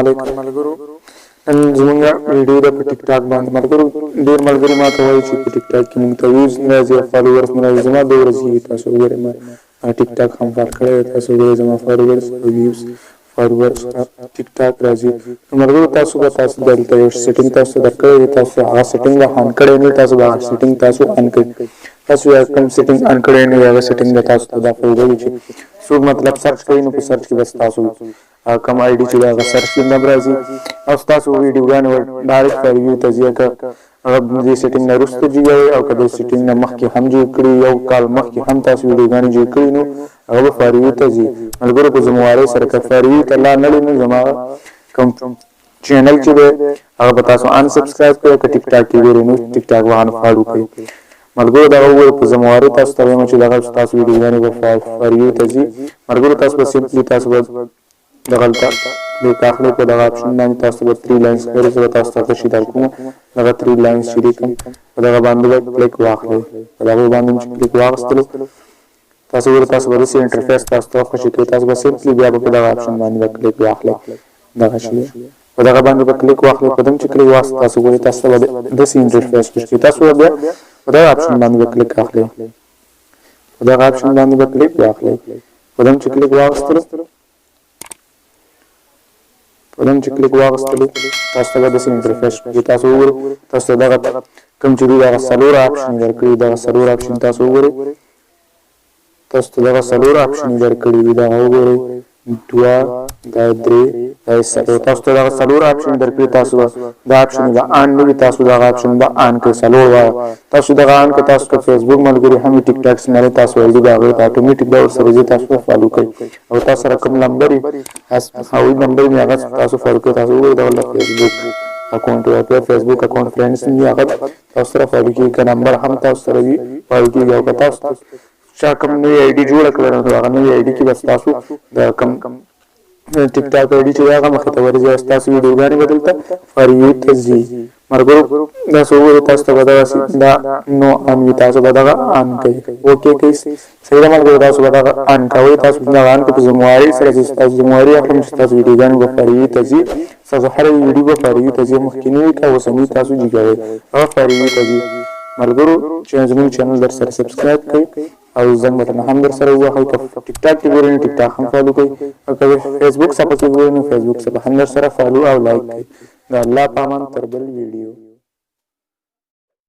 علیکم ملګرو نن زموږ ویډیو د ټیک ټاک باندې ملګرو ډیر ملګرو ما ته وایي چې په ټیک ټاک کې موږ ته ویوز نه راځي او فالوورز نه راځي. زما د ورځې تاسو وګورئ ما ټیک ټاک هم فالو کړی دی. تاسو وګورئ زما فالوورز او ویوز فالوورز ټیک ټاک راځي. ملګرو تاسو به تاسو دلته یو سیټینګ تاسو درکړی دی، تاسو هغه سیټینګ آن کړی نه، تاسو به هغه سیټینګ تاسو آن کړئ. تاسو یا کوم سیټینګ آن کړی نه هغه سیټینګ به تاسو ته دا فایده وي چې څوک مطلب سرچ کوي نو په سرچ کې بس تاسو کم آی ډي چې دا هغه سرچ کې نه راځي او ستاسو ویډیوګانې ډایرکټ فار ویو ته ځي. که هغه دې سیټینګ نه وروسته جوړوئ او که د سیټینګ نه مخکې هم جوړ کړي، یو کال مخکې هم تاسو ویډیوګانې جوړ کړي نو هغه به فار ویو ته ځي. ملګرو په ذمهوارۍ سره که فار ویو ته لا نه وړي نو زما کوم چینل چې دی هغه به تاسو ان سبسکرایب کړئ. که ټیک ټاک کې ګورئ نو ټیک ټاک به ان فالو کړئ. ملګرو دغه ووایي په ذمهوارۍ تاسو ته وایم چې دغه ستاسو ویډیوګانې به فار ویو ته ځي. ملګرو تاسو به سمپلي تاسو به دغلته د داخلي په دغه اپشن باندې تاسو به 3 لاینز کوئ. زه به تاسو ته تشریح درکوم. دغه 3 لاینز چې دي کوم په دغه باندې به کلیک واخلئ. په دغه باندې چې کلیک واخیستلو تاسو ګورئ تاسو به داسې انټرفیس تاسو ته خوشي کوي. تاسو به سمپلي بیا به په دغه اپشن باندې به کلیک واخلئ. دغه شی په دغه باندې به کلیک واخلئ. په دغه چې کلیک واخلئ تاسو ګورئ تاسو ته به داسې انټرفیس خوشي تاسو بیا په دغه اپشن باندې به کلیک واخلئ. په دغه اپشن باندې به کلیک واخلئ. په دغه چې کلیک واخیستلو په دغه چې کلیک واخیستلو تاسو ته به داسې انټرفیس خوشي. تاسو وګورئ تاسو ته دغه کوم چې دي دغه څلور اپشن درکړي. دغه څلور اپشن تاسو وګورئ. تاسو ته دغه څلور اپشن درکړي دي. دغه وګورئ دوه دا درې دا څلور. تاسو ته دغه څلور اپشن درکړي. تاسو دا اپشن به آن نه وي. تاسو دغه اپشن به آن کړئ. څلور وایه تاسو دغه آن کړئ. تاسو که فیسبوک ملګري هم ټیک ټاک سمارئ تاسو آی ډي به هغې ته اټومیټیک به ورسره ځي. تاسو به فالو کړئ او تاسو سره کوم نمبر وي هغوی نمبر وي هغه تاسو فالو کړئ. تاسو وګورئ دغه فیسبوک اکاونټ یا فیسبوک اکاونټ فرینډز وي هغه تاسو سره فالو کېږي. که نمبر هم تاسو سره وي فالو کېږي. او که تاسو چا کوم نوې آی ډي جوړه کړې نو هغه نوې آی ډي کې بس تاسو د کوم ټیک ټاک آی ډي چې هغه مخې ته ورځي او ستاسو ویډیوګانې به دلته فار ویو ته ځي. ملګرو داسې وګورئ تاسو ته به دغسې دا نو آن وي. تاسو به دغه آن کوئ. اوکې کوئ صحیح ده ملګرو. تاسو به دغه آن کوئ. تاسو به دغه آن کوئ په ذمهوارۍ سره چې ستاسو ذمهواري اخلم چې ستاسو ویډیوګانې به فار ویو ته ځي. ستاسو هره ویډیو به فار ویو ته ځي. مخکیني وي که اوسني تاسو جګوئ هغه فار ویو ته ځي. ملګرو چې زموږ چینل در سره سبسکرایب کړئ او زنګ بټن هم در سره ووهئ. که ټیک ټاک کې ګورئ نو ټیک ټاک هم فالو کړئ او که فیسبوک صفحه کې ګورئ نو فیسبوک صفحه هم در سره فالو او لایک کړئ. د الله په امان تر بل ویډیو.